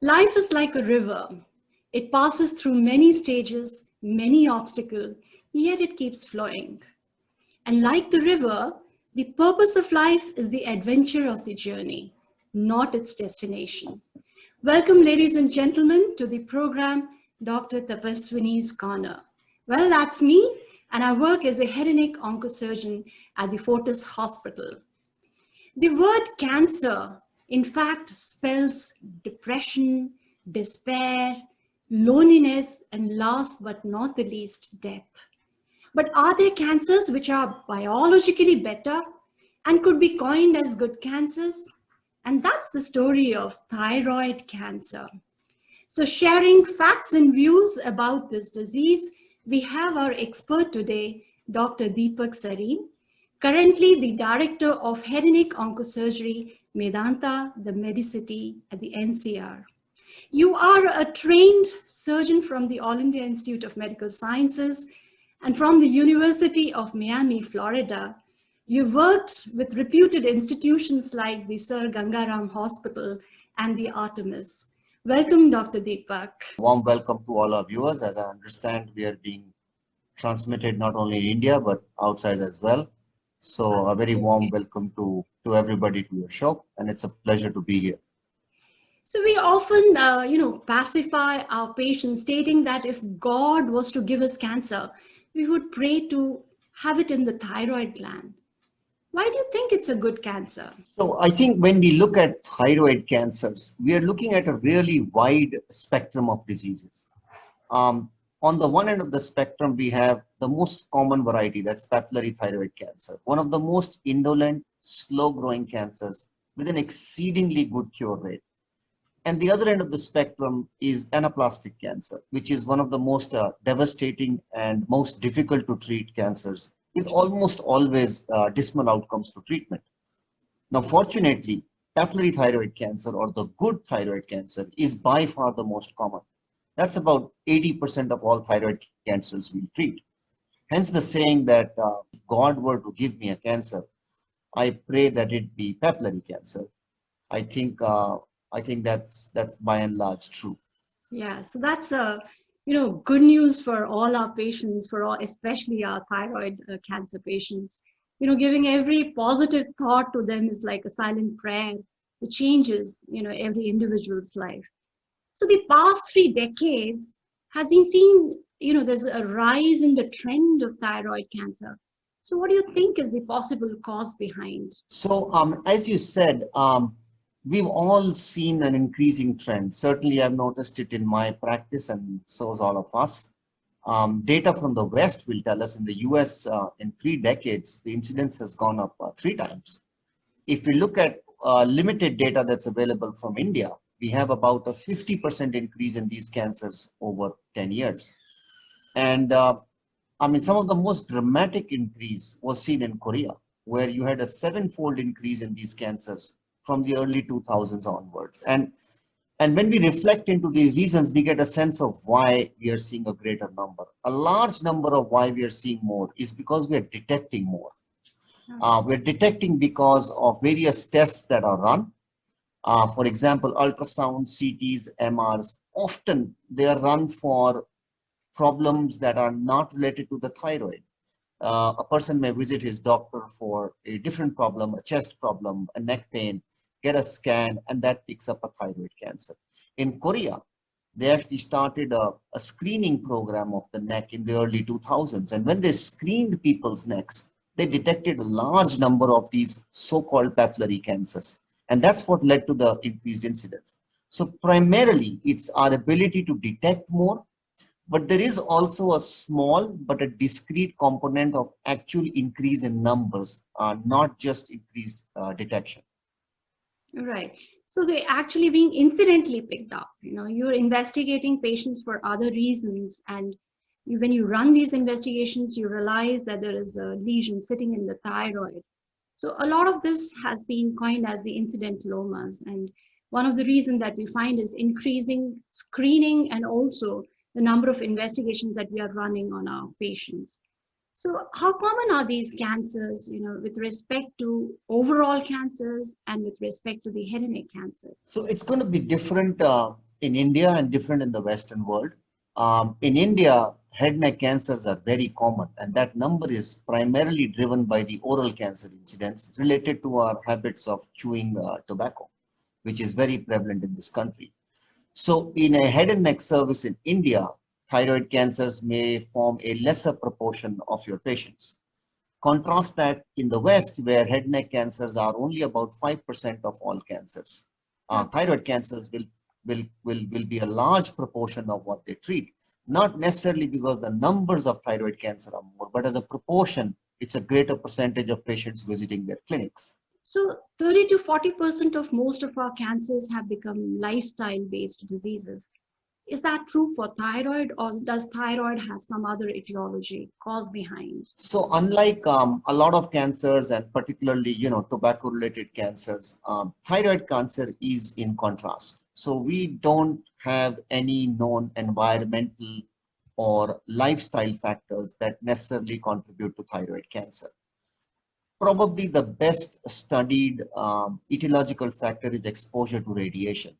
Life is like a river. It passes through many stages, many obstacles, yet it keeps flowing. And like the river, the purpose of life is the adventure of the journey, not its destination. Welcome, ladies and gentlemen, to the program Dr. Tapaswini's Corner. Well, that's me, and I work as a head and neck oncosurgeon at the Fortis Hospital. The word cancer, in fact, spells depression, despair, loneliness, and last but not the least, death. But are there cancers which are biologically better and could be coined as good cancers? And that's the story of thyroid cancer. So, sharing facts and views about this disease, we have our expert today, Dr. Deepak Sareen, currently the Director of Head and Neck Oncosurgery, Medanta, the Medicity at the NCR. You are a trained surgeon from the All India Institute of Medical Sciences and from the University of Miami, Florida. You've worked with reputed institutions like the Sir Gangaram Hospital and the Artemis. Welcome, Dr. Deepak. Warm welcome to all our viewers. As I understand, we are being transmitted not only in India but outside as well. So a very warm welcome to everybody to your show, and it's a pleasure to be here. So we often, pacify our patients, stating that if God was to give us cancer, we would pray to have it in the thyroid gland. Why do you think it's a good cancer? So I think when we look at thyroid cancers, we are looking at a really wide spectrum of diseases. On the one end of the spectrum, we have the most common variety, that's papillary thyroid cancer, one of the most indolent, slow-growing cancers with an exceedingly good cure rate. And the other end of the spectrum is anaplastic cancer, which is one of the most devastating and most difficult to treat cancers, with almost always dismal outcomes to treatment. Now, fortunately, papillary thyroid cancer, or the good thyroid cancer, is by far the most common. That's about 80% of all thyroid cancers we treat. Hence the saying that if God were to give me a cancer, I pray that it be papillary cancer. I think that's by and large true. Yeah, so that's good news for all our patients, for all, especially our thyroid cancer patients. Giving every positive thought to them is like a silent prayer. It changes, every individual's life. So the past 3 decades has been seeing, there's a rise in the trend of thyroid cancer. So what do you think is the possible cause behind? So as you said, we've all seen an increasing trend. Certainly, I've noticed it in my practice, and so is all of us. Data from the West will tell us in the US, in 3 decades, the incidence has gone up 3 times. If we look at limited data that's available from India, we have about a 50% increase in these cancers over 10 years. And some of the most dramatic increase was seen in Korea, where you had a 7-fold increase in these cancers from the early 2000s onwards. And when we reflect into these reasons, we get a sense of why we are seeing a greater number. A large number of why we are seeing more is because we are detecting more. We're detecting because of various tests that are run. For example, ultrasound, CTs, MRs, often they are run for problems that are not related to the thyroid. A person may visit his doctor for a different problem, a chest problem, a neck pain, get a scan, and that picks up a thyroid cancer. In Korea, they actually started a screening program of the neck in the early 2000s. And when they screened people's necks, they detected a large number of these so-called papillary cancers. And that's what led to the increased incidence. So primarily, it's our ability to detect more, but there is also a small but a discrete component of actual increase in numbers, not just increased detection. Right. So they're actually being incidentally picked up. You're investigating patients for other reasons. And when you run these investigations, you realize that there is a lesion sitting in the thyroid. So a lot of this has been coined as the incidentallomas. And one of the reasons that we find is increasing screening and also the number of investigations that we are running on our patients. So how common are these cancers, with respect to overall cancers and with respect to the head and neck cancer? So it's going to be different in India and different in the Western world. In India, head neck cancers are very common, and that number is primarily driven by the oral cancer incidence related to our habits of chewing tobacco, which is very prevalent in this country. So in a head and neck service in India, thyroid cancers may form a lesser proportion of your patients. Contrast that in the West, where head neck cancers are only about 5% of all cancers. Thyroid cancers will be a large proportion of what they treat, not necessarily because the numbers of thyroid cancer are more, but as a proportion, it's a greater percentage of patients visiting their clinics. So 30 to 40% of most of our cancers have become lifestyle-based diseases. Is that true for thyroid, or does thyroid have some other etiology cause behind? So unlike a lot of cancers, and particularly, tobacco-related cancers, thyroid cancer is in contrast. So we don't have any known environmental or lifestyle factors that necessarily contribute to thyroid cancer. Probably the best studied etiological factor is exposure to radiation.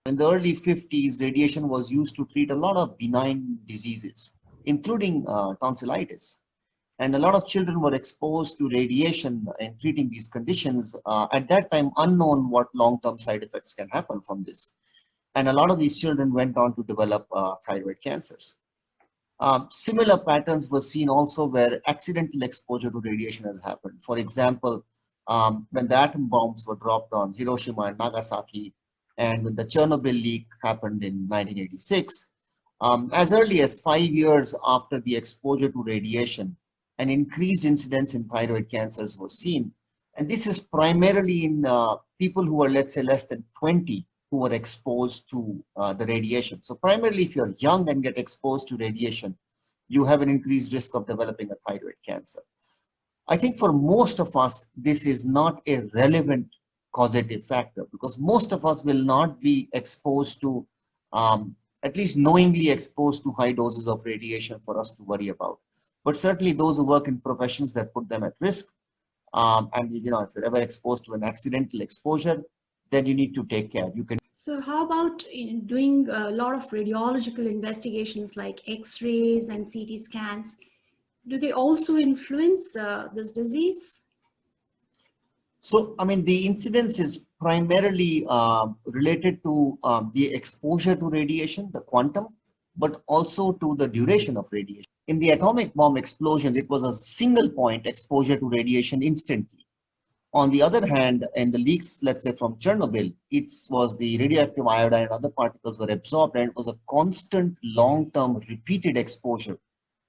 In the early 50s, radiation was used to treat a lot of benign diseases, including tonsillitis. And a lot of children were exposed to radiation in treating these conditions. At that time, unknown what long-term side effects can happen from this. And a lot of these children went on to develop thyroid cancers. Similar patterns were seen also where accidental exposure to radiation has happened. For example, when the atom bombs were dropped on Hiroshima and Nagasaki, and when the Chernobyl leak happened in 1986, as early as 5 years after the exposure to radiation, an increased incidence in thyroid cancers was seen. And this is primarily in people who are, let's say, less than 20 who were exposed to the radiation. So primarily, if you're young and get exposed to radiation, you have an increased risk of developing a thyroid cancer. I think for most of us, this is not a relevant causative factor, because most of us will not be exposed to, at least knowingly exposed to high doses of radiation for us to worry about. But certainly those who work in professions that put them at risk, and if you're ever exposed to an accidental exposure, then you need to take care. So how about doing a lot of radiological investigations like X-rays and CT scans? Do they also influence this disease? So, the incidence is primarily related to the exposure to radiation, the quantum, but also to the duration of radiation. In the atomic bomb explosions, it was a single point exposure to radiation instantly. On the other hand, in the leaks, let's say from Chernobyl, it was the radioactive iodine and other particles were absorbed, and it was a constant long-term repeated exposure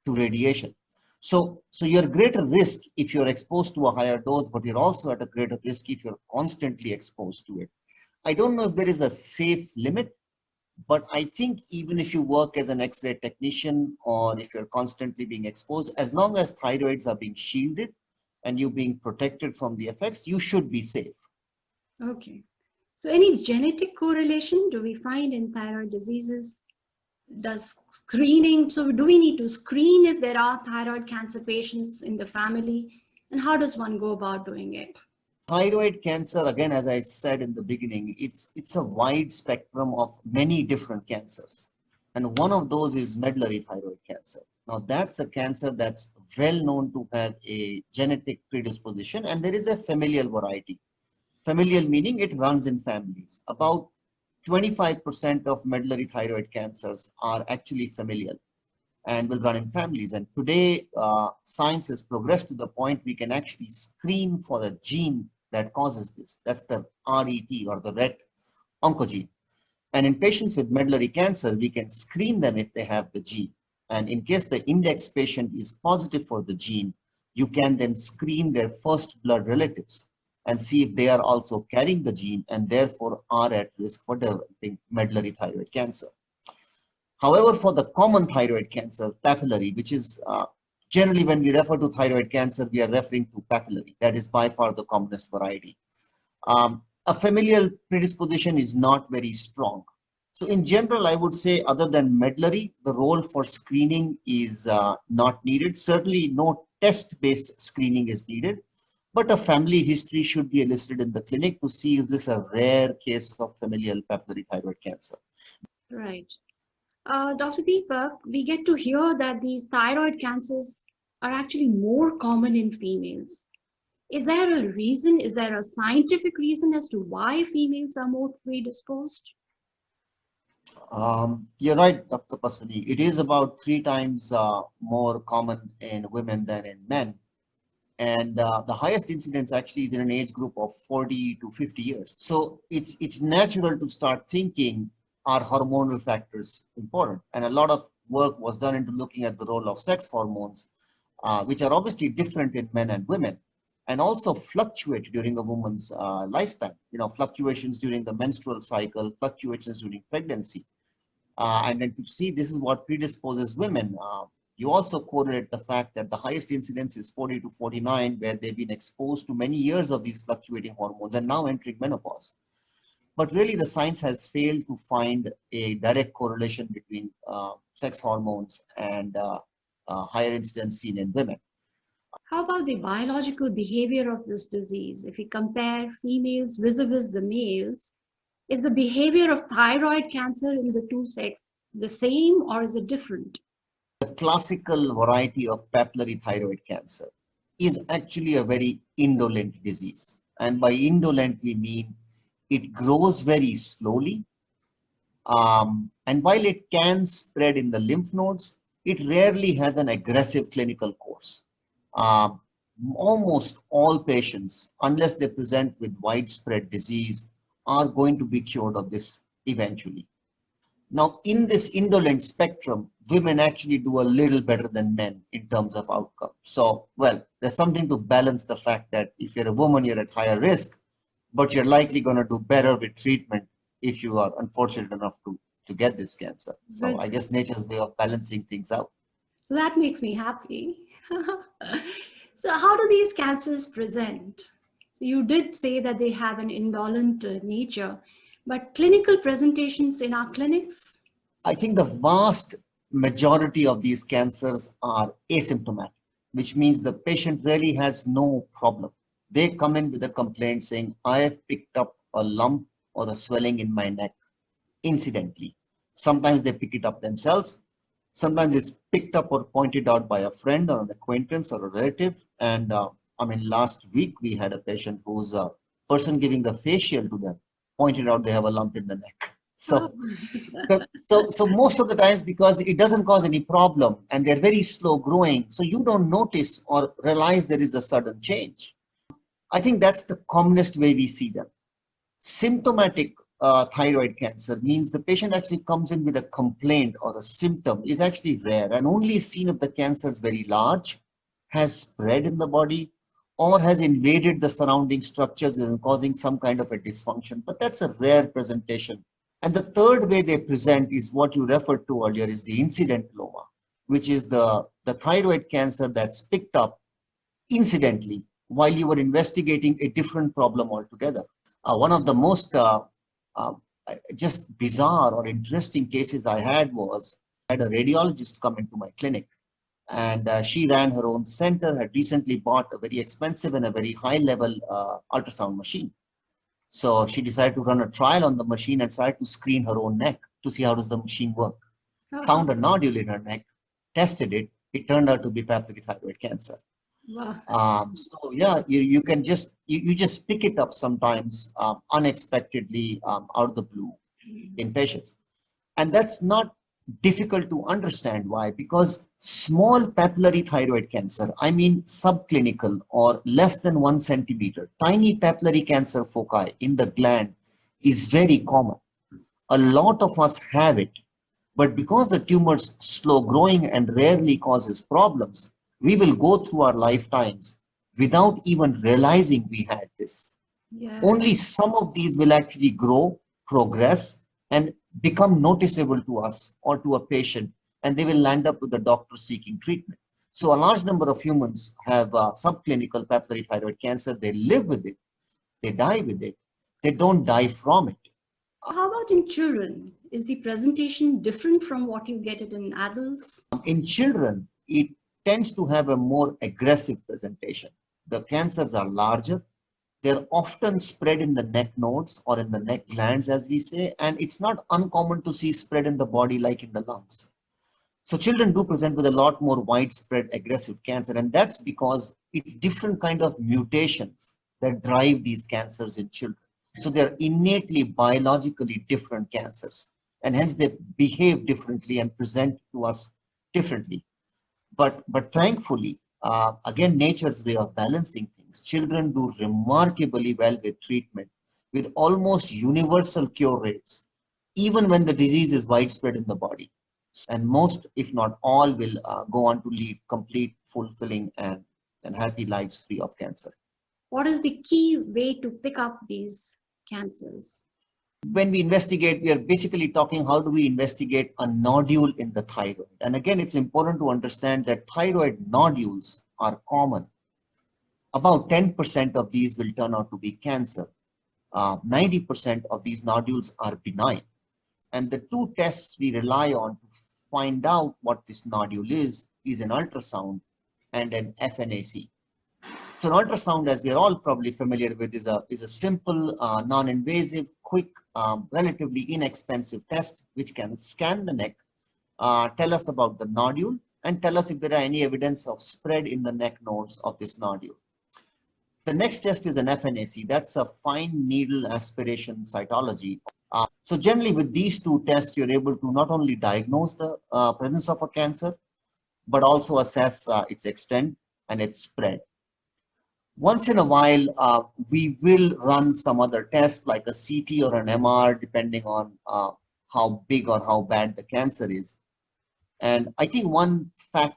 to radiation. So you're at greater risk if you're exposed to a higher dose, but you're also at a greater risk if you're constantly exposed to it. I don't know if there is a safe limit, but I think even if you work as an X-ray technician or if you're constantly being exposed, as long as thyroids are being shielded and you being protected from the effects, you should be safe. Okay. So any genetic correlation do we find in thyroid diseases? Does screening, so do we need to screen if there are thyroid cancer patients in the family? And how does one go about doing it? Thyroid cancer, again, as I said in the beginning, it's a wide spectrum of many different cancers. And one of those is medullary thyroid cancer. Now, that's a cancer that's well known to have a genetic predisposition, and there is a familial variety. Familial meaning it runs in families. About 25% of medullary thyroid cancers are actually familial and will run in families. And today, science has progressed to the point we can actually screen for a gene that causes this. That's the RET, or the RET oncogene. And in patients with medullary cancer, we can screen them if they have the gene. And in case the index patient is positive for the gene, you can then screen their first blood relatives and see if they are also carrying the gene and therefore are at risk for developing medullary thyroid cancer. However, for the common thyroid cancer, papillary, which is generally when we refer to thyroid cancer, we are referring to papillary. That is by far the commonest variety. A familial predisposition is not very strong. So in general, I would say other than medullary, the role for screening is not needed. Certainly no test-based screening is needed. But a family history should be elicited in the clinic to see is this a rare case of familial papillary thyroid cancer. Right. Dr. Deepak, we get to hear that these thyroid cancers are actually more common in females. Is there a reason? Is there a scientific reason as to why females are more predisposed? You're right, Dr. Paswani. It is about 3 times more common in women than in men. And the highest incidence actually is in an age group of 40 to 50 years. So it's natural to start thinking, are hormonal factors important? And a lot of work was done into looking at the role of sex hormones, which are obviously different in men and women, and also fluctuate during a woman's lifetime. You know, fluctuations during the menstrual cycle, fluctuations during pregnancy. And then to see this is what predisposes women. You also correlate the fact that the highest incidence is 40 to 49, where they've been exposed to many years of these fluctuating hormones and now entering menopause. But really, the science has failed to find a direct correlation between sex hormones and higher incidence seen in women. How about the biological behavior of this disease? If we compare females vis-a-vis the males, is the behavior of thyroid cancer in the two sexes the same or is it different? The classical variety of papillary thyroid cancer is actually a very indolent disease. And by indolent, we mean it grows very slowly. And while it can spread in the lymph nodes, it rarely has an aggressive clinical course. Um, Almost all patients, unless they present with widespread disease, are going to be cured of this eventually. Now, in this indolent spectrum, women actually do a little better than men in terms of outcome. So, well, there's something to balance the fact that if you're a woman, you're at higher risk, but you're likely going to do better with treatment if you are unfortunate enough to get this cancer. So Good. I guess nature's way of balancing things out. So that makes me happy. So how do these cancers present? So you did say that they have an indolent nature, but clinical presentations in our clinics? I think the vast majority of these cancers are asymptomatic, which means the patient really has no problem. They come in with a complaint saying, I have picked up a lump or a swelling in my neck incidentally. Sometimes they pick it up themselves. Sometimes it's picked up or pointed out by a friend or an acquaintance or a relative. And last week we had a patient who's a person giving the facial to them pointed out they have a lump in the neck. So, so most of the times, because it doesn't cause any problem and they're very slow growing, so you don't notice or realize there is a sudden change. I think that's the commonest way we see them. Symptomatic thyroid cancer means the patient actually comes in with a complaint or a symptom is actually rare and only seen if the cancer is very large, has spread in the body, or has invaded the surrounding structures and causing some kind of a dysfunction. But that's a rare presentation. And the third way they present is what you referred to earlier is the incidentaloma, which is the thyroid cancer that's picked up incidentally while you were investigating a different problem altogether. One of the most just bizarre or interesting cases I had was I had a radiologist come into my clinic and she ran her own center, had recently bought a very expensive and a very high level ultrasound machine. So she decided to run a trial on the machine and started to screen her own neck to see how does the machine work. Found a nodule in her neck, tested it. It turned out to be papillary thyroid cancer. Wow. So yeah, you can just you just pick it up sometimes unexpectedly out of the blue in patients, and that's not difficult to understand. Why? Because small papillary thyroid cancer, I mean subclinical or less than 1 centimeter, tiny papillary cancer foci in the gland is very common. A lot of us have it, but because the tumor's slow growing and rarely causes problems, we will go through our lifetimes without even realizing we had this. Yeah. Only some of these will actually grow, progress, and become noticeable to us or to a patient, and they will land up with the doctor seeking treatment. So a large number of humans have subclinical papillary thyroid cancer. They live with it, they die with it, they don't die from it. How about in children? Is the presentation different from what you get it in adults? In children, it tends to have a more aggressive presentation. the cancers are larger. They're often spread in the neck nodes or in the neck glands, as we say, and it's not uncommon to see spread in the body like in the lungs. So children do present with a lot more widespread aggressive cancer, and that's because it's different kind of mutations that drive these cancers in children. So they're innately biologically different cancers, and hence they behave differently and present to us differently. But thankfully, again, nature's way of balancing things. Children do remarkably well with treatment, with almost universal cure rates, even when the disease is widespread in the body. And most, if not all, will go on to lead complete, fulfilling, and happy lives free of cancer. What is the key way to pick up these cancers? When we investigate, we are basically talking how do we investigate a nodule in the thyroid. And again, it's important to understand that thyroid nodules are common. About 10% of these will turn out to be cancer. 90% of these nodules are benign. And the two tests we rely on to find out what this nodule is an ultrasound and an FNAC. So an ultrasound, as we are all probably familiar with, is a simple, non-invasive, quick, relatively inexpensive test which can scan the neck, tell us about the nodule, and tell us if there are any evidence of spread in the neck nodes of this nodule. The next test is an FNAC. That's a fine needle aspiration cytology. So generally with these two tests, you're able to not only diagnose the presence of a cancer, but also assess its extent and its spread. Once in a while, we will run some other tests like a CT or an MR, depending on how big or how bad the cancer is. And I think one fact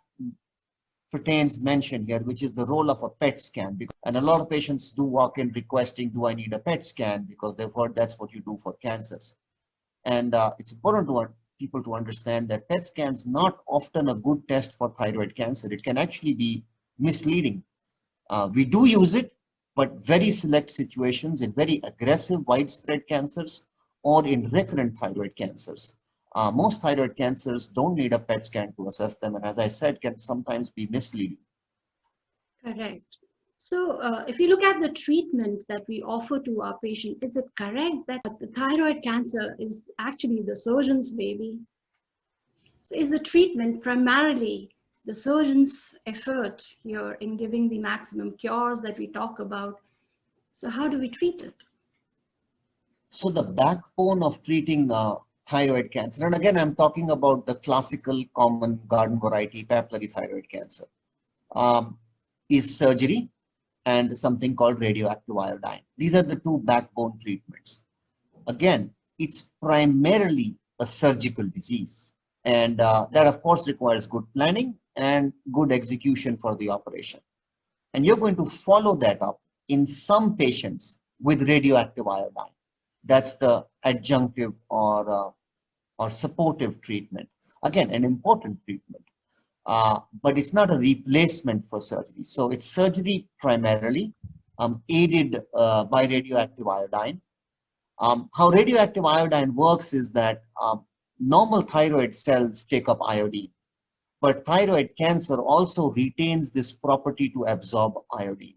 pertains mention here, which is the role of a PET scan. And a lot of patients do walk in requesting, do I need a PET scan? Because they've heard that's what you do for cancers. And it's important to people to understand that PET scan is not often a good test for thyroid cancer. It can actually be misleading. We do use it, but very select situations in very aggressive, widespread cancers or in recurrent thyroid cancers. Most thyroid cancers don't need a PET scan to assess them, and as I said, can sometimes be misleading. Correct. So if you look at the treatment that we offer to our patient, is it correct that the thyroid cancer is actually the surgeon's baby? So is the treatment primarily the surgeon's effort here in giving the maximum cures that we talk about? So how do we treat it? So the backbone of treating thyroid cancer, and again, I'm talking about the classical common garden variety papillary thyroid cancer, is surgery and something called radioactive iodine. These are the two backbone treatments. Again, it's primarily a surgical disease, and that of course requires good planning and good execution for the operation. And you're going to follow that up in some patients with radioactive iodine. That's the adjunctive or supportive treatment. Again, an important treatment, but it's not a replacement for surgery. So it's surgery primarily, aided by radioactive iodine. How radioactive iodine works is that normal thyroid cells take up iodine, but thyroid cancer also retains this property to absorb iodine.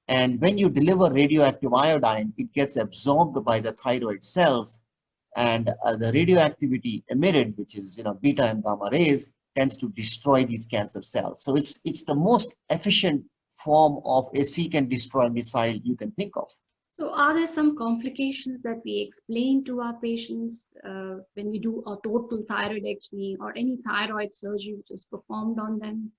And when you deliver radioactive iodine, it gets absorbed by the thyroid cells, and the radioactivity emitted, which is beta and gamma rays, tends to destroy these cancer cells. So it's the most efficient form of a seek and destroy missile you can think of. So are there some complications that we explain to our patients when we do a total thyroidectomy or any thyroid surgery which is performed on them?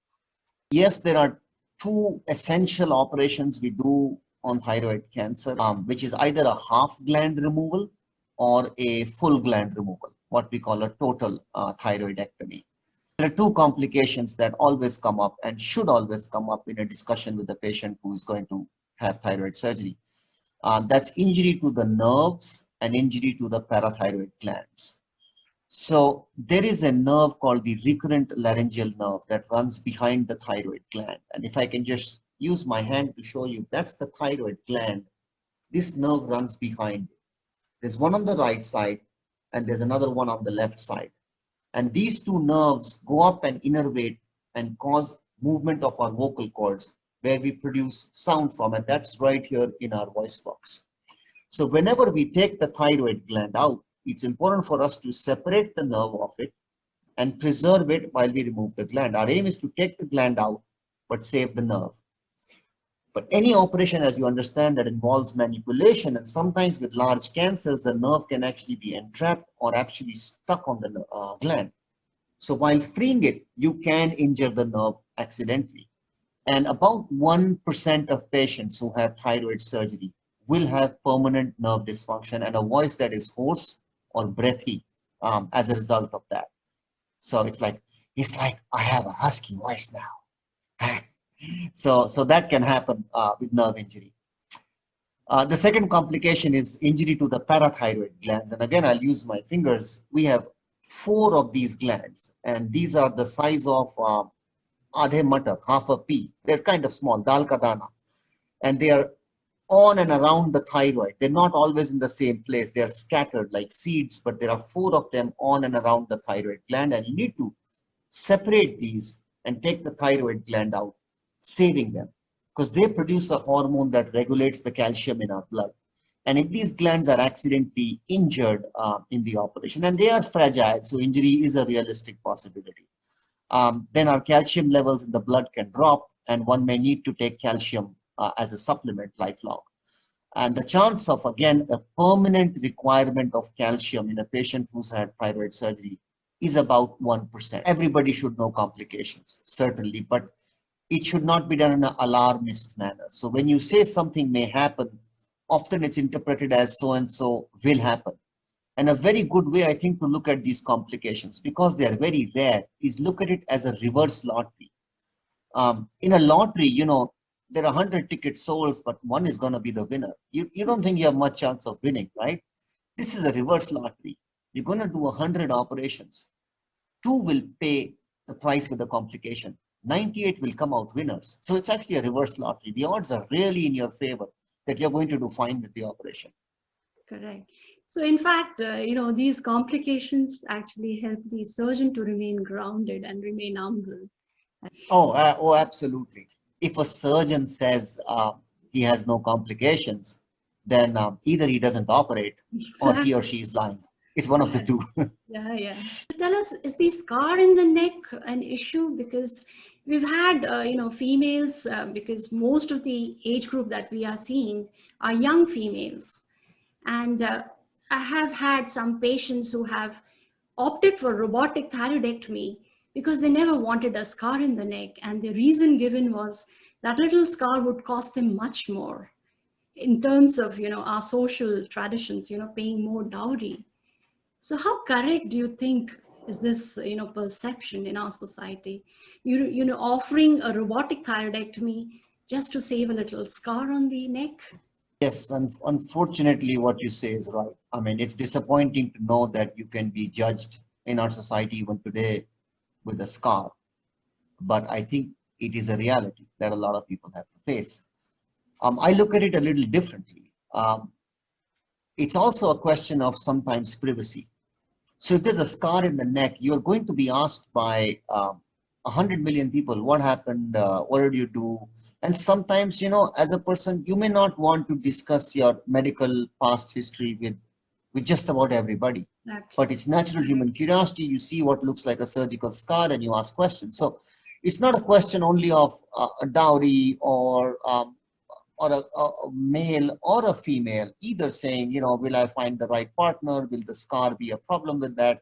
Yes, there are two essential operations we do on thyroid cancer, which is either a half gland removal or a full gland removal, what we call a total thyroidectomy. There are two complications that always come up and should always come up in a discussion with the patient who is going to have thyroid surgery. That's injury to the nerves and injury to the parathyroid glands. So there is a nerve called the recurrent laryngeal nerve that runs behind the thyroid gland. And if I can just use my hand to show you, that's the thyroid gland. This nerve runs behind it. There's one on the right side and there's another one on the left side. And these two nerves go up and innervate and cause movement of our vocal cords where we produce sound from, and that's right here in our voice box. So whenever we take the thyroid gland out, it's important for us to separate the nerve of it and preserve it while we remove the gland. Our aim is to take the gland out, but save the nerve. But any operation, as you understand, that involves manipulation, and sometimes with large cancers, the nerve can actually be entrapped or actually stuck on the gland. So while freeing it, you can injure the nerve accidentally. And about 1% of patients who have thyroid surgery will have permanent nerve dysfunction and a voice that is hoarse or breathy as a result of that. So it's like I have a husky voice now. So that can happen with nerve injury. The second complication is injury to the parathyroid glands. And again, I'll use my fingers. We have 4 of these glands, and these are the size of adhe matar, half a pea. They're kind of small, dal ka dana. And they are on and around the thyroid. They're not always in the same place. They are scattered like seeds, but there are 4 of them on and around the thyroid gland. And you need to separate these and take the thyroid gland out, saving them, because they produce a hormone that regulates the calcium in our blood. And if these glands are accidentally injured in the operation, and they are fragile, so injury is a realistic possibility, then our calcium levels in the blood can drop, and one may need to take calcium as a supplement lifelong. And the chance of, again, a permanent requirement of calcium in a patient who's had thyroid surgery is about 1%. Everybody should know complications, certainly, but it should not be done in an alarmist manner. So when you say something may happen, often it's interpreted as so-and-so will happen. And a very good way, I think, to look at these complications, because they are very rare, is look at it as a reverse lottery. In a lottery, you know, there are 100 tickets sold, but one is going to be the winner. You don't think you have much chance of winning, right? This is a reverse lottery. You're going to do 100 operations. 2 will pay the price with the complication. 98 will come out winners. So it's actually a reverse lottery. The odds are really in your favor that you're going to do fine with the operation. Correct. So in fact, these complications actually help the surgeon to remain grounded and remain humble. Oh, absolutely. If a surgeon says he has no complications, then either he doesn't operate or he or she is lying. It's one of the two. Yeah. Tell us, is the scar in the neck an issue? Because we've had, females, because most of the age group that we are seeing are young females. And I have had some patients who have opted for robotic thyroidectomy because they never wanted a scar in the neck. And the reason given was that little scar would cost them much more in terms of, our social traditions, paying more dowry. So how correct do you think is this, perception in our society? Offering a robotic thyroidectomy just to save a little scar on the neck? Yes, and unfortunately, what you say is right. I mean, it's disappointing to know that you can be judged in our society even today with a scar. But I think it is a reality that a lot of people have to face. I look at it a little differently. It's also a question of sometimes privacy. So if there's a scar in the neck, you're going to be asked by 100 million people, what happened? What did you do? And sometimes, as a person, you may not want to discuss your medical past history with just about everybody. Exactly. But it's natural human curiosity. You see what looks like a surgical scar and you ask questions. So it's not a question only of a dowry or a male or a female, either saying, will I find the right partner? Will the scar be a problem with that?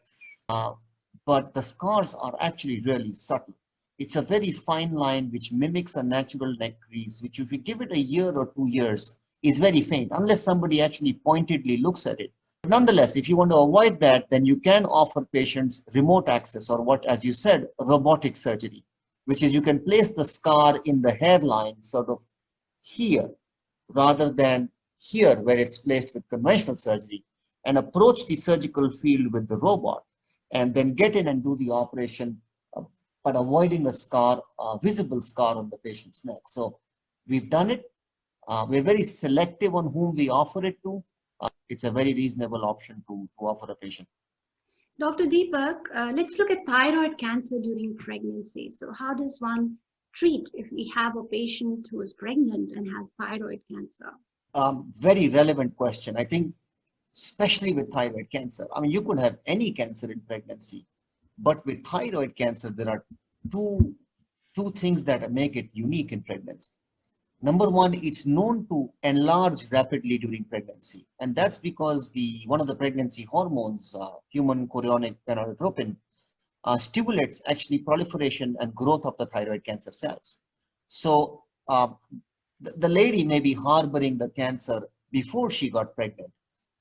But the scars are actually really subtle. It's a very fine line which mimics a natural neck crease, which if you give it a year or 2 years, is very faint, unless somebody actually pointedly looks at it. But nonetheless, if you want to avoid that, then you can offer patients remote access, or what, as you said, robotic surgery, which is you can place the scar in the hairline, sort of here, rather than here where it's placed with conventional surgery, and approach the surgical field with the robot, and then get in and do the operation, but avoiding a scar, a visible scar on the patient's neck. So we've done it. We're very selective on whom we offer it to. It's a very reasonable option to offer a patient. Dr. Deepak, let's look at thyroid cancer during pregnancy. So how does one treat if we have a patient who is pregnant and has thyroid cancer? Very relevant question. I think, especially with thyroid cancer. I mean, you could have any cancer in pregnancy, but with thyroid cancer, there are two things that make it unique in pregnancy. Number one, it's known to enlarge rapidly during pregnancy, and that's because one of the pregnancy hormones, human chorionic gonadotropin, stimulates actually proliferation and growth of the thyroid cancer cells. So the lady may be harboring the cancer before she got pregnant,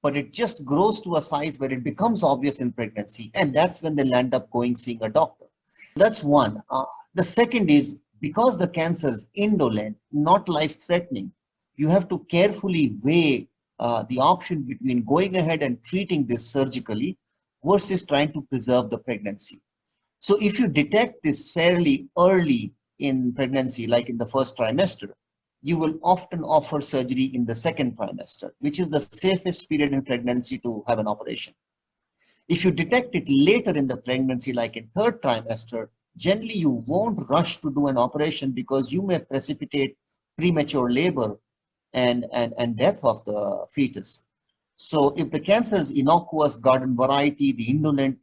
but it just grows to a size where it becomes obvious in pregnancy, and that's when they'll end up seeing a doctor. That's one. The second is, because the cancer is indolent, not life-threatening, you have to carefully weigh the option between going ahead and treating this surgically versus trying to preserve the pregnancy. So if you detect this fairly early in pregnancy, like in the first trimester, you will often offer surgery in the second trimester, which is the safest period in pregnancy to have an operation. If you detect it later in the pregnancy, like in third trimester, generally you won't rush to do an operation because you may precipitate premature labor and death of the fetus. So if the cancer is innocuous, garden variety, the indolent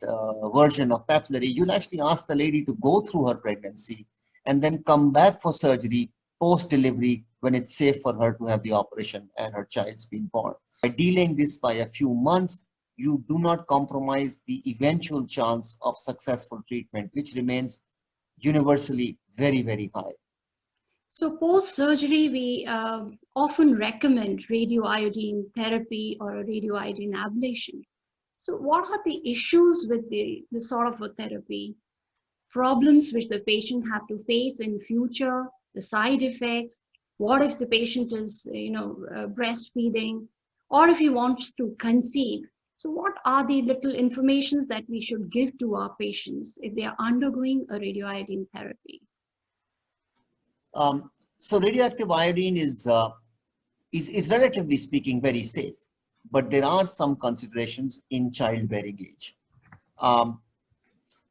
version of papillary, you'll actually ask the lady to go through her pregnancy and then come back for surgery post-delivery when it's safe for her to have the operation and her child's been born. By delaying this by a few months, you do not compromise the eventual chance of successful treatment, which remains universally very, very high. So post-surgery, we often recommend radioiodine therapy or a radioiodine ablation. So what are the issues with this sort of a therapy? Problems which the patient have to face in future, the side effects, what if the patient is, breastfeeding, or if he wants to conceive? So what are the little informations that we should give to our patients if they are undergoing a radioiodine therapy? So radioactive iodine is relatively speaking very safe, but there are some considerations in childbearing age.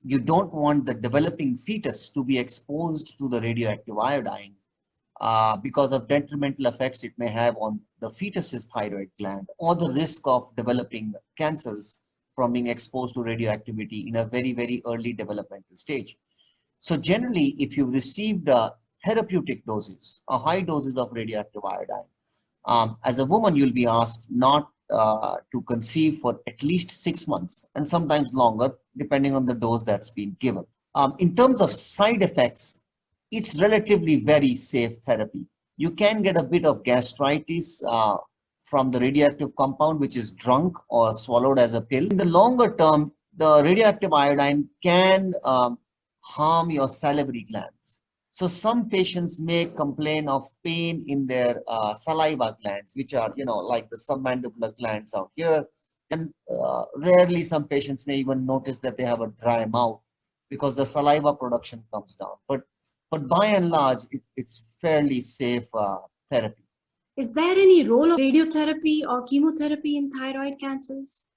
You don't want the developing fetus to be exposed to the radioactive iodine because of detrimental effects it may have on the fetus's thyroid gland, or the risk of developing cancers from being exposed to radioactivity in a very, very early developmental stage. So generally, if you've received therapeutic doses, high doses of radioactive iodine, as a woman, you'll be asked not to conceive for at least 6 months and sometimes longer, depending on the dose that's been given. In terms of side effects, it's relatively very safe therapy. You can get a bit of gastritis from the radioactive compound, which is drunk or swallowed as a pill. In the longer term, the radioactive iodine can harm your salivary glands. So some patients may complain of pain in their saliva glands, which are, like the submandibular glands out here. And rarely some patients may even notice that they have a dry mouth because the saliva production comes down. But by and large, it's fairly safe therapy. Is there any role of radiotherapy or chemotherapy in thyroid cancers?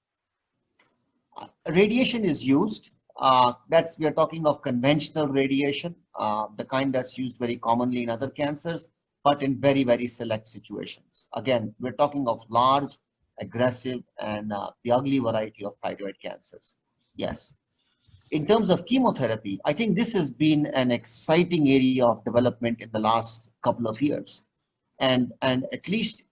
Radiation is used. We are talking of conventional radiation, the kind that's used very commonly in other cancers, but in very, very select situations. Again, we're talking of large, aggressive, and the ugly variety of thyroid cancers. Yes. In terms of chemotherapy, I think this has been an exciting area of development in the last couple of years. And at least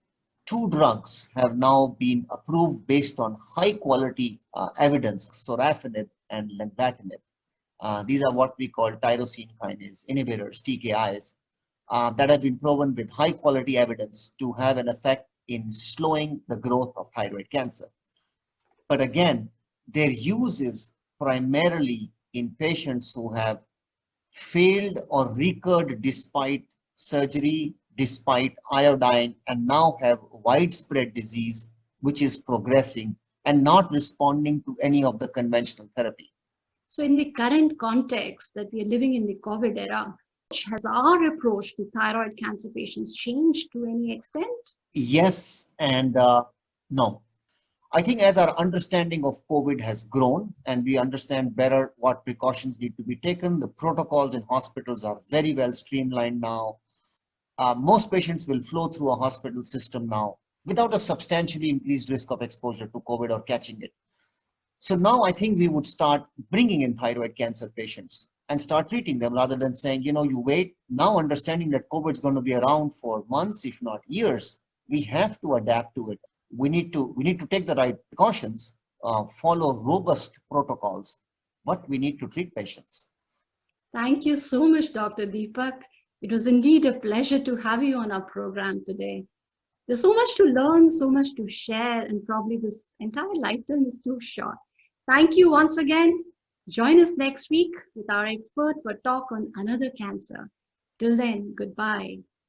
2 drugs have now been approved based on high quality evidence, sorafenib and lenvatinib. These are what we call tyrosine kinase inhibitors, TKIs, that have been proven with high quality evidence to have an effect in slowing the growth of thyroid cancer. But again, their use is primarily in patients who have failed or recurred despite surgery, despite iodine, and now have widespread disease, which is progressing and not responding to any of the conventional therapy. So in the current context that we are living in the COVID era, has our approach to thyroid cancer patients changed to any extent? Yes and no. I think as our understanding of COVID has grown and we understand better what precautions need to be taken, the protocols in hospitals are very well streamlined now. Most patients will flow through a hospital system now without a substantially increased risk of exposure to COVID or catching it. So now I think we would start bringing in thyroid cancer patients and start treating them rather than saying, you know, you wait. Now understanding that COVID is going to be around for months, if not years, we have to adapt to it. We need to take the right precautions, follow robust protocols, but we need to treat patients. Thank you so much, Dr. Deepak. It was indeed a pleasure to have you on our program today. There's so much to learn, so much to share, and probably this entire lifetime is too short. Thank you once again. Join us next week with our expert for a talk on another cancer. Till then, goodbye.